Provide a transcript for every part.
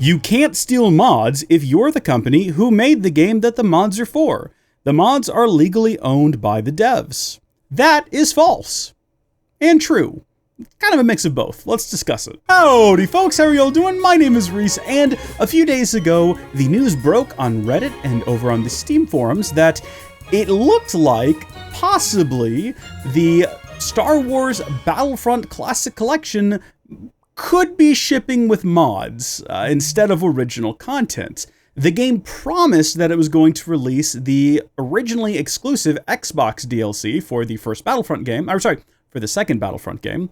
You can't steal mods if you're the company who made the game that the mods are for. The mods are legally owned by the devs. That is false. And true. Kind of a mix of both. Let's discuss it. Howdy folks, how are y'all doing? My name is Reese, and a few days ago, the news broke on Reddit and over on the Steam forums that it looked like possibly the Star Wars Battlefront Classic Collection could be shipping with mods instead of original content. The game promised that it was going to release the originally exclusive Xbox DLC for the first Battlefront game, for the second Battlefront game.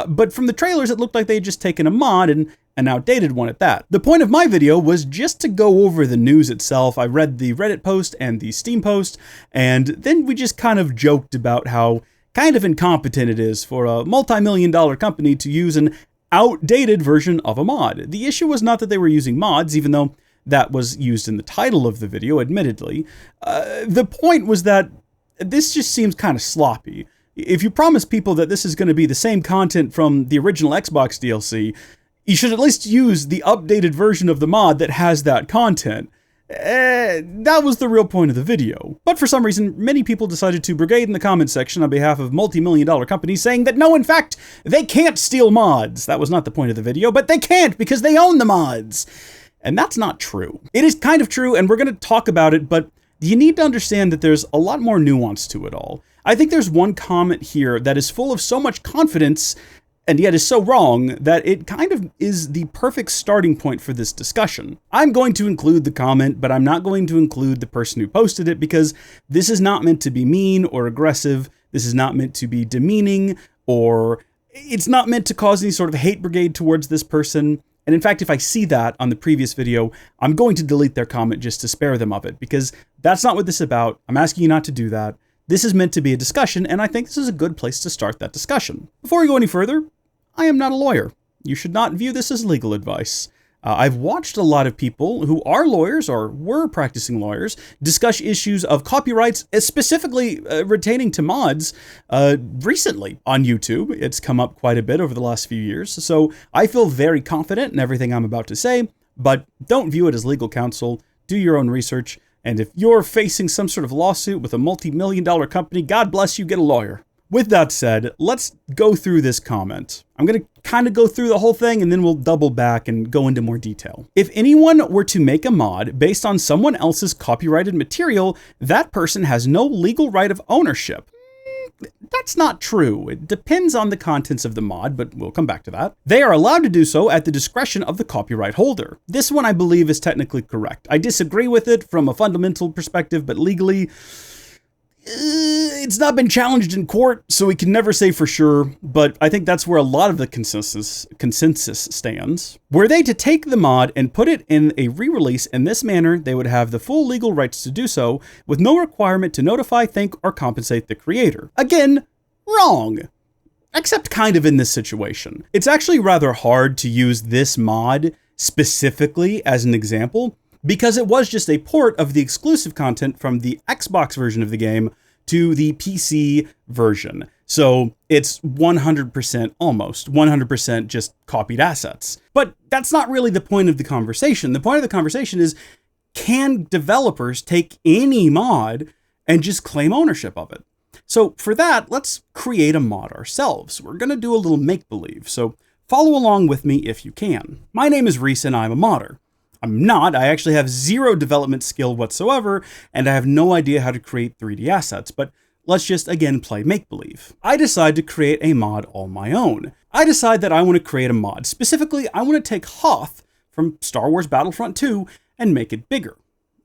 But from the trailers, it looked like they had just taken a mod and an outdated one at that. The point of my video was just to go over the news itself. I read the Reddit post and the Steam post, and then we just kind of joked about how kind of incompetent it is for a multi-million-dollar company to use an outdated version of a mod. The issue was not that they were using mods, even though that was used in the title of the video, admittedly. The point was that this just seems kind of sloppy. If you promise people that this is going to be the same content from the original Xbox DLC, you should at least use the updated version of the mod that has that content. That was the real point of the video. But for some reason, many people decided to brigade in the comment section on behalf of multi-million-dollar companies saying that no, in fact, they can't steal mods. That was not the point of the video, but they can't because they own the mods. And that's not true. It is kind of true, and we're going to talk about it, but you need to understand that there's a lot more nuance to it all. I think there's one comment here that is full of so much confidence and yet is so wrong that it kind of is the perfect starting point for this discussion. I'm going to include the comment, but I'm not going to include the person who posted it because this is not meant to be mean or aggressive. This is not meant to be demeaning, or it's not meant to cause any sort of hate brigade towards this person. And in fact, if I see that on the previous video, I'm going to delete their comment just to spare them of it, because that's not what this is about. I'm asking you not to do that. This is meant to be a discussion, and I think this is a good place to start that discussion. Before we go any further, I am not a lawyer. You should not view this as legal advice. I've watched a lot of people who are lawyers or were practicing lawyers discuss issues of copyrights, specifically retaining to mods, recently on YouTube. It's come up quite a bit over the last few years, so I feel very confident in everything I'm about to say, but don't view it as legal counsel. Do your own research, and if you're facing some sort of lawsuit with a multi-million-dollar company, God bless you, get a lawyer. With that said, let's go through this comment. I'm going to kind of go through the whole thing and then we'll double back and go into more detail. If anyone were to make a mod based on someone else's copyrighted material, that person has no legal right of ownership. That's not true. It depends on the contents of the mod, but we'll come back to that. They are allowed to do so at the discretion of the copyright holder. This one I believe is technically correct. I disagree with it from a fundamental perspective, but legally, it's not been challenged in court, so we can never say for sure, but I think that's where a lot of the consensus stands. Were they to take the mod and put it in a re-release in this manner, they would have the full legal rights to do so, with no requirement to notify, thank, or compensate the creator. Again, wrong. Except kind of in this situation. It's actually rather hard to use this mod specifically as an example, because it was just a port of the exclusive content from the Xbox version of the game to the PC version. So it's 100%, almost 100% just copied assets. But that's not really the point of the conversation. The point of the conversation is, can developers take any mod and just claim ownership of it? So for that, let's create a mod ourselves. We're going to do a little make-believe. So follow along with me if you can. My name is Reese and I'm a modder. I actually have zero development skill whatsoever, and I have no idea how to create 3D assets, but let's just again play make-believe. I decide to create a mod on my own. I decide that I want to create a mod. Specifically, I want to take Hoth from Star Wars Battlefront II and make it bigger.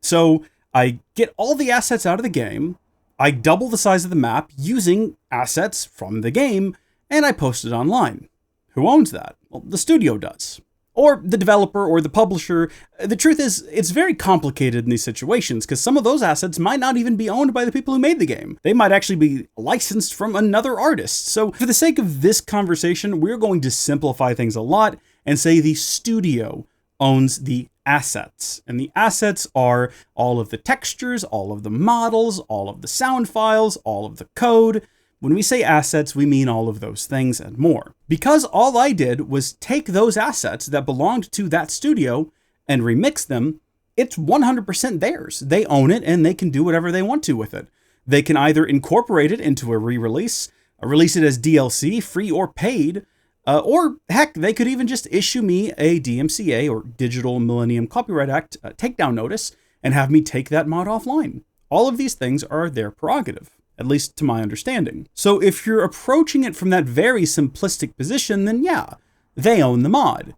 So I get all the assets out of the game, I double the size of the map using assets from the game, and I post it online. Who owns that? Well, the studio does. Or the developer or the publisher. The truth is, it's very complicated in these situations because some of those assets might not even be owned by the people who made the game. They might actually be licensed from another artist. So for the sake of this conversation, we're going to simplify things a lot and say the studio owns the assets. And the assets are all of the textures, all of the models, all of the sound files, all of the code. When we say assets, we mean all of those things and more. Because all I did was take those assets that belonged to that studio and remix them, it's 100% theirs. They own it and they can do whatever they want to with it. They can either incorporate it into a re-release, release it as DLC, free or paid, or heck, they could even just issue me a DMCA or Digital Millennium Copyright Act takedown notice and have me take that mod offline. All of these things are their prerogative, at least to my understanding. So if you're approaching it from that very simplistic position, then yeah, they own the mod.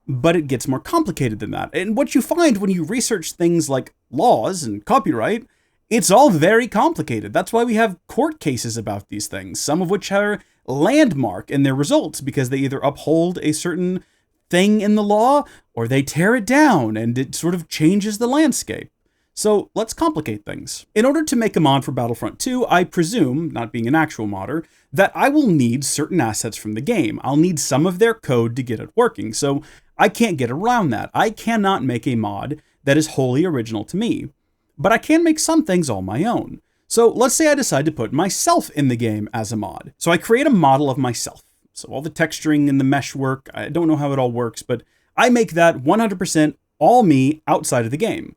But it gets more complicated than that. And what you find when you research things like laws and copyright, it's all very complicated. That's why we have court cases about these things, some of which are landmark in their results because they either uphold a certain thing in the law or they tear it down and it sort of changes the landscape. So let's complicate things. In order to make a mod for Battlefront 2, I presume, not being an actual modder, that I will need certain assets from the game. I'll need some of their code to get it working, so I can't get around that. I cannot make a mod that is wholly original to me, but I can make some things all my own. So let's say I decide to put myself in the game as a mod. So I create a model of myself. So all the texturing and the mesh work, I don't know how it all works, but I make that 100% all me outside of the game.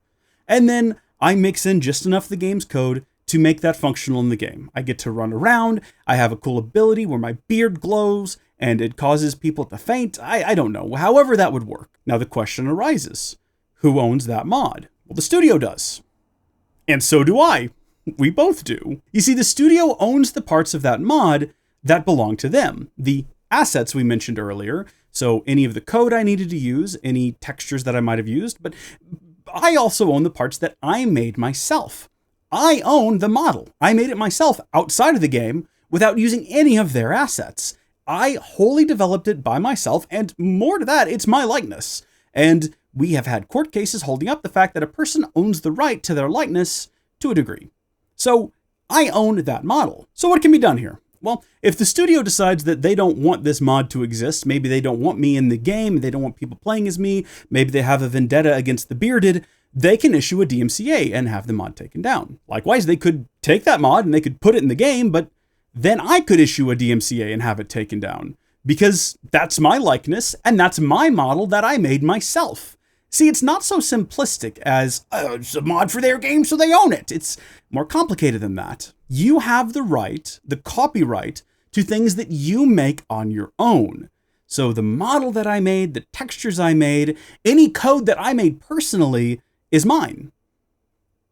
And then I mix in just enough of the game's code to make that functional in the game. I get to run around, I have a cool ability where my beard glows, and it causes people to faint. I don't know, however that would work. Now the question arises, who owns that mod? Well, the studio does. And so do I. We both do. You see, the studio owns the parts of that mod that belong to them. The assets we mentioned earlier, so any of the code I needed to use, any textures that I might have used, but I also own the parts that I made myself. I own the model. I made it myself outside of the game without using any of their assets. I wholly developed it by myself, and more to that, it's my likeness. And we have had court cases holding up the fact that a person owns the right to their likeness to a degree. So I own that model. So what can be done here? Well, if the studio decides that they don't want this mod to exist, maybe they don't want me in the game, they don't want people playing as me, maybe they have a vendetta against the bearded, they can issue a DMCA and have the mod taken down. Likewise, they could take that mod and they could put it in the game, but then I could issue a DMCA and have it taken down because that's my likeness and that's my model that I made myself. See, it's not so simplistic as, it's a mod for their game, so they own it. It's more complicated than that. You have the right, the copyright, to things that you make on your own. So the model that I made, the textures I made, any code that I made personally is mine.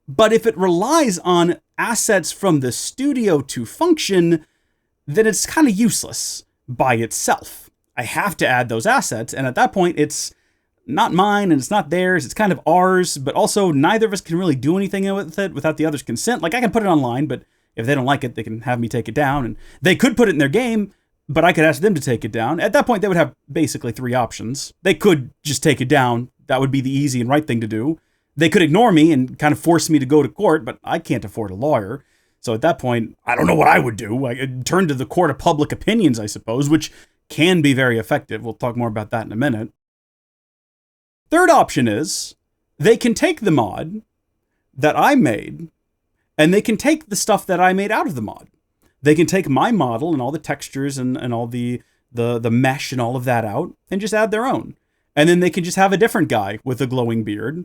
But if it relies on assets from the studio to function, then it's kind of useless by itself. I have to add those assets, and at that point, it's not mine and it's not theirs, it's kind of ours, but also neither of us can really do anything with it without the other's consent. Like I can put it online, but if they don't like it, they can have me take it down, and they could put it in their game, but I could ask them to take it down. At that point, they would have basically three options. They could just take it down. That would be the easy and right thing to do. They could ignore me and kind of force me to go to court, but I can't afford a lawyer. So at that point, I don't know what I would do. I could turn to the court of public opinions, I suppose, which can be very effective. We'll talk more about that in a minute. Third option is they can take the mod that I made and they can take the stuff that I made out of the mod. They can take my model and all the textures and all the mesh and all of that out and just add their own. And then they can just have a different guy with a glowing beard.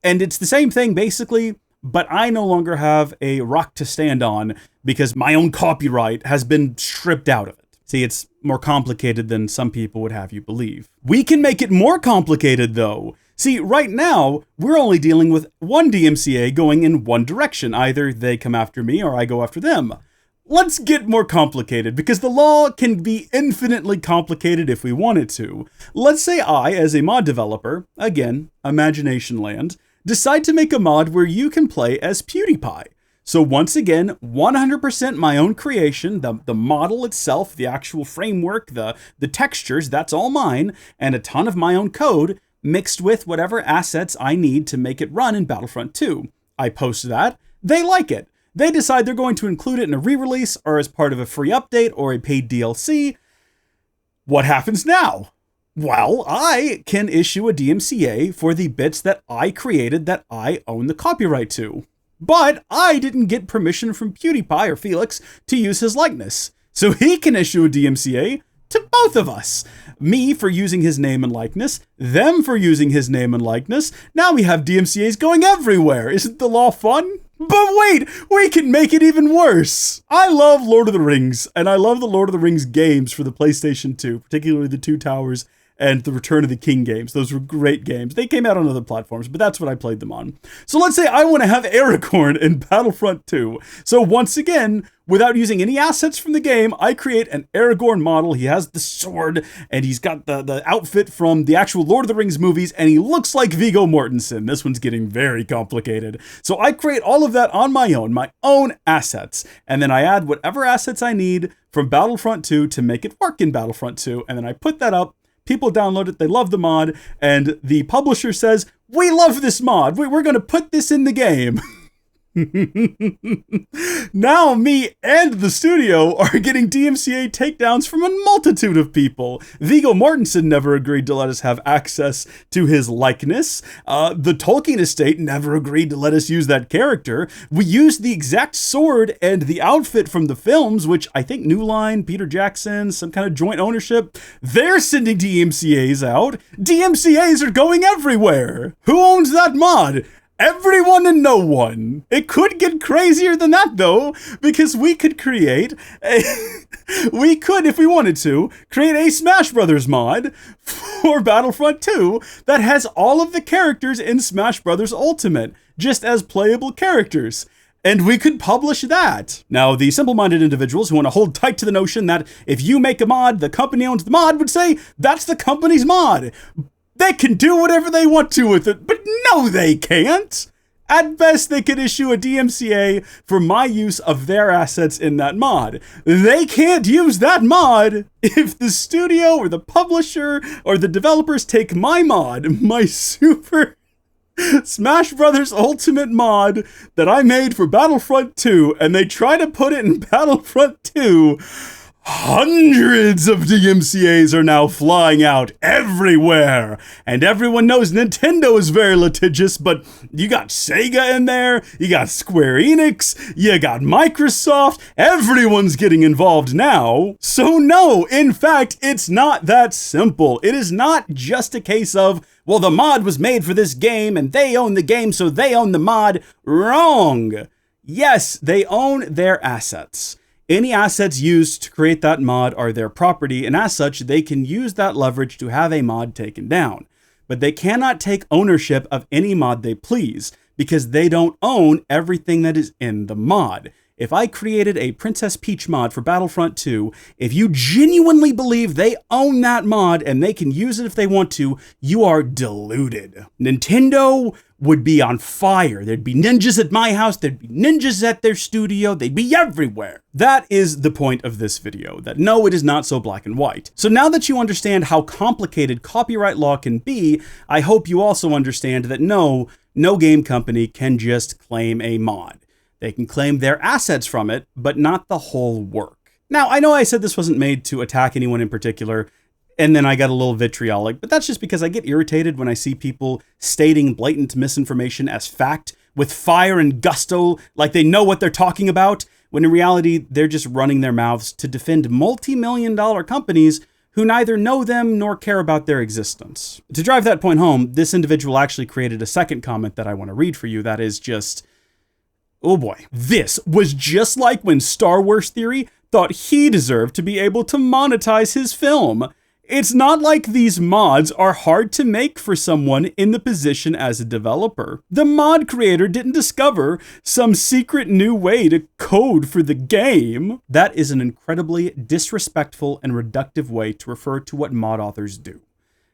And it's the same thing basically, but I no longer have a rock to stand on because my own copyright has been stripped out of it. See, it's more complicated than some people would have you believe. We can make it more complicated, though. See, right now, we're only dealing with one DMCA going in one direction. Either they come after me or I go after them. Let's get more complicated, because the law can be infinitely complicated if we wanted to. Let's say I, as a mod developer, again, imagination land, decide to make a mod where you can play as PewDiePie. So once again, 100% my own creation, the model itself, the actual framework, the textures, that's all mine, and a ton of my own code mixed with whatever assets I need to make it run in Battlefront 2. I post that, they like it. They decide they're going to include it in a re-release or as part of a free update or a paid DLC. What happens now? Well, I can issue a DMCA for the bits that I created that I own the copyright to. But I didn't get permission from PewDiePie or Felix to use his likeness. So he can issue a DMCA to both of us. Me for using his name and likeness, them for using his name and likeness. Now we have DMCAs going everywhere. Isn't the law fun? But wait, we can make it even worse. I love Lord of the Rings, and I love the Lord of the Rings games for the PlayStation 2, particularly the Two Towers and the Return of the King games. Those were great games. They came out on other platforms, but that's what I played them on. So let's say I want to have Aragorn in Battlefront 2. So once again, without using any assets from the game, I create an Aragorn model. He has the sword, and he's got the outfit from the actual Lord of the Rings movies, and he looks like Viggo Mortensen. This one's getting very complicated. So I create all of that on my own assets, and then I add whatever assets I need from Battlefront 2 to make it work in Battlefront 2, and then I put that up. People download it, they love the mod, and the publisher says, we love this mod, we're going to put this in the game. Now me and the studio are getting DMCA takedowns from a multitude of people. Viggo Mortensen never agreed to let us have access to his likeness. The Tolkien estate never agreed to let us use that character. We used the exact sword and the outfit from the films, which I think New Line, Peter Jackson, some kind of joint ownership. They're sending DMCAs out. DMCAs are going everywhere. Who owns that mod? Everyone and no one. It could get crazier than that though, because we could create we could, if we wanted to, create a Smash Brothers mod for Battlefront 2 that has all of the characters in Smash Brothers Ultimate, just as playable characters. And we could publish that. Now, the simple-minded individuals who want to hold tight to the notion that if you make a mod, the company owns the mod would say, that's the company's mod. They can do whatever they want to with it, but no, they can't. At best, they could issue a DMCA for my use of their assets in that mod. They can't use that mod if the studio or the publisher or the developers take my mod, my Super Smash Brothers Ultimate mod that I made for Battlefront 2, and they try to put it in Battlefront 2. Hundreds of DMCAs are now flying out everywhere, and everyone knows Nintendo is very litigious, but you got Sega in there, you got Square Enix, you got Microsoft, everyone's getting involved now. So no, in fact, it's not that simple. It is not just a case of, well, the mod was made for this game, and they own the game, so they own the mod. Wrong. Yes, they own their assets. Any assets used to create that mod are their property, and as such, they can use that leverage to have a mod taken down. But they cannot take ownership of any mod they please, because they don't own everything that is in the mod. If I created a Princess Peach mod for Battlefront 2, if you genuinely believe they own that mod and they can use it if they want to, you are deluded. Nintendo would be on fire. There'd be ninjas at my house, there'd be ninjas at their studio, they'd be everywhere. That is the point of this video, that no, it is not so black and white. So now that you understand how complicated copyright law can be, I hope you also understand that no game company can just claim a mod. They can claim their assets from it, but not the whole work. Now, I know I said this wasn't made to attack anyone in particular, and then I got a little vitriolic, but that's just because I get irritated when I see people stating blatant misinformation as fact with fire and gusto, like they know what they're talking about, when in reality, they're just running their mouths to defend multi-million-dollar companies who neither know them nor care about their existence. To drive that point home, this individual actually created a second comment that I want to read for you that is just, oh boy. This was just like when Star Wars Theory thought he deserved to be able to monetize his film. It's not like these mods are hard to make for someone in the position as a developer. The mod creator didn't discover some secret new way to code for the game. That is an incredibly disrespectful and reductive way to refer to what mod authors do.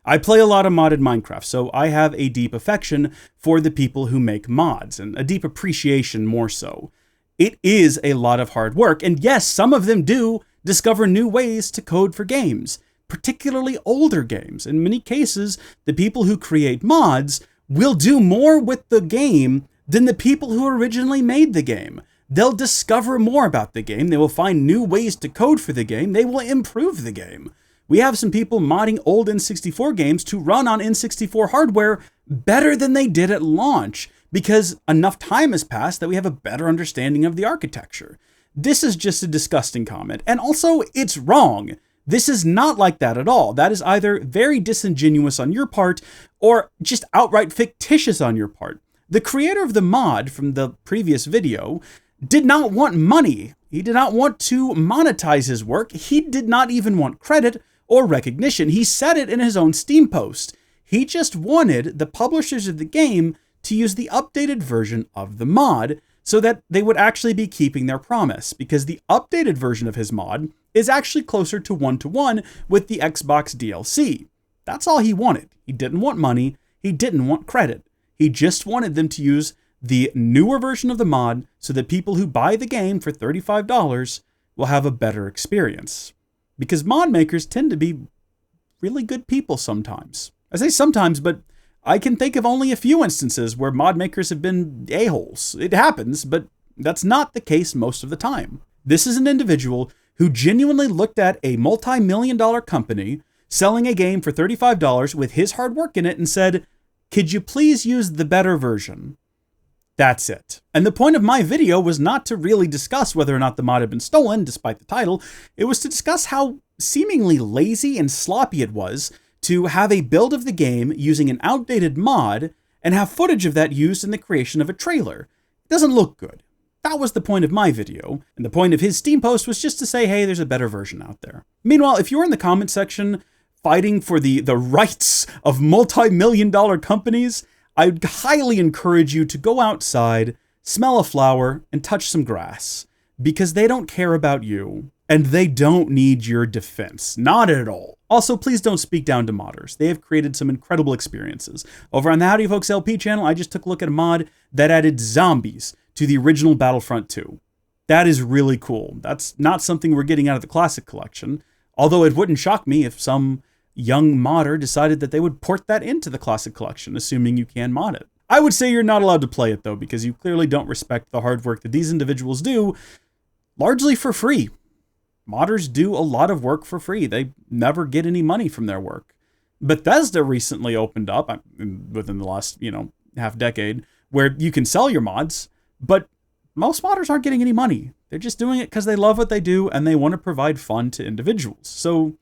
I play a lot of modded Minecraft, so I have a deep affection for the people who make mods, and a deep appreciation more so. It is a lot of hard work, and yes, some of them do discover new ways to code for games, particularly older games. In many cases, the people who create mods will do more with the game than the people who originally made the game. They'll discover more about the game, they will find new ways to code for the game, they will improve the game. We have some people modding old N64 games to run on N64 hardware better than they did at launch, because enough time has passed that we have a better understanding of the architecture. This is just a disgusting comment, and also it's wrong. This is not like that at all. That is either very disingenuous on your part or just outright fictitious on your part. The creator of the mod from the previous video did not want money. He did not want to monetize his work. He did not even want credit or recognition. He said it in his own Steam post. He just wanted the publishers of the game to use the updated version of the mod so that they would actually be keeping their promise, because the updated version of his mod is actually closer to 1-to-1 with the Xbox DLC. That's all he wanted. He didn't want money. He didn't want credit. He just wanted them to use the newer version of the mod so that people who buy the game for $35 will have a better experience. Because mod makers tend to be really good people sometimes. I say sometimes, but I can think of only a few instances where mod makers have been a-holes. It happens, but that's not the case most of the time. This is an individual who genuinely looked at a multi-million-dollar company selling a game for $35 with his hard work in it and said, "Could you please use the better version?" That's it. And the point of my video was not to really discuss whether or not the mod had been stolen, despite the title. It was to discuss how seemingly lazy and sloppy it was to have a build of the game using an outdated mod and have footage of that used in the creation of a trailer. It doesn't look good. That was the point of my video, and the point of his Steam post was just to say, hey, there's a better version out there. Meanwhile, if you're in the comment section fighting for the rights of multi-million-dollar companies, I'd highly encourage you to go outside, smell a flower, and touch some grass, because they don't care about you, and they don't need your defense. Not at all. Also, please don't speak down to modders. They have created some incredible experiences. Over on the Howdy Folks LP channel, I just took a look at a mod that added zombies to the original Battlefront II. That is really cool. That's not something we're getting out of the Classic Collection, although it wouldn't shock me if some young modder decided that they would port that into the Classic Collection, assuming you can mod it. I would say you're not allowed to play it, though, because you clearly don't respect the hard work that these individuals do, largely for free. Modders do a lot of work for free. They never get any money from their work. Bethesda recently opened up, within the last, half decade, where you can sell your mods, but most modders aren't getting any money. They're just doing it because they love what they do and they want to provide fun to individuals. So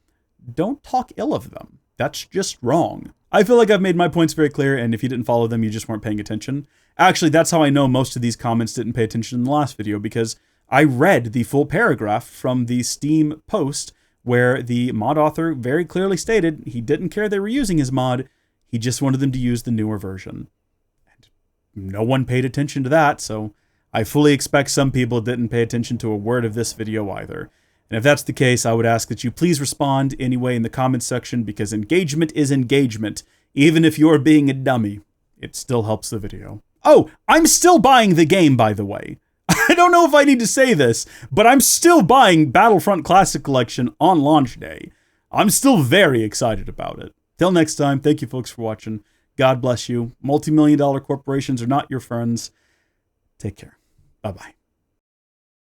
don't talk ill of them. That's just wrong. I feel like I've made my points very clear, and if you didn't follow them, you just weren't paying attention. Actually, that's how I know most of these comments didn't pay attention in the last video, because I read the full paragraph from the Steam post where the mod author very clearly stated he didn't care they were using his mod, he just wanted them to use the newer version. And no one paid attention to that, so I fully expect some people didn't pay attention to a word of this video either. And if that's the case, I would ask that you please respond anyway in the comments section, because engagement is engagement. Even if you're being a dummy, it still helps the video. Oh, I'm still buying the game, by the way. I don't know if I need to say this, but I'm still buying Battlefront Classic Collection on launch day. I'm still very excited about it. Till next time, thank you folks for watching. God bless you. Multi-million-dollar corporations are not your friends. Take care. Bye-bye.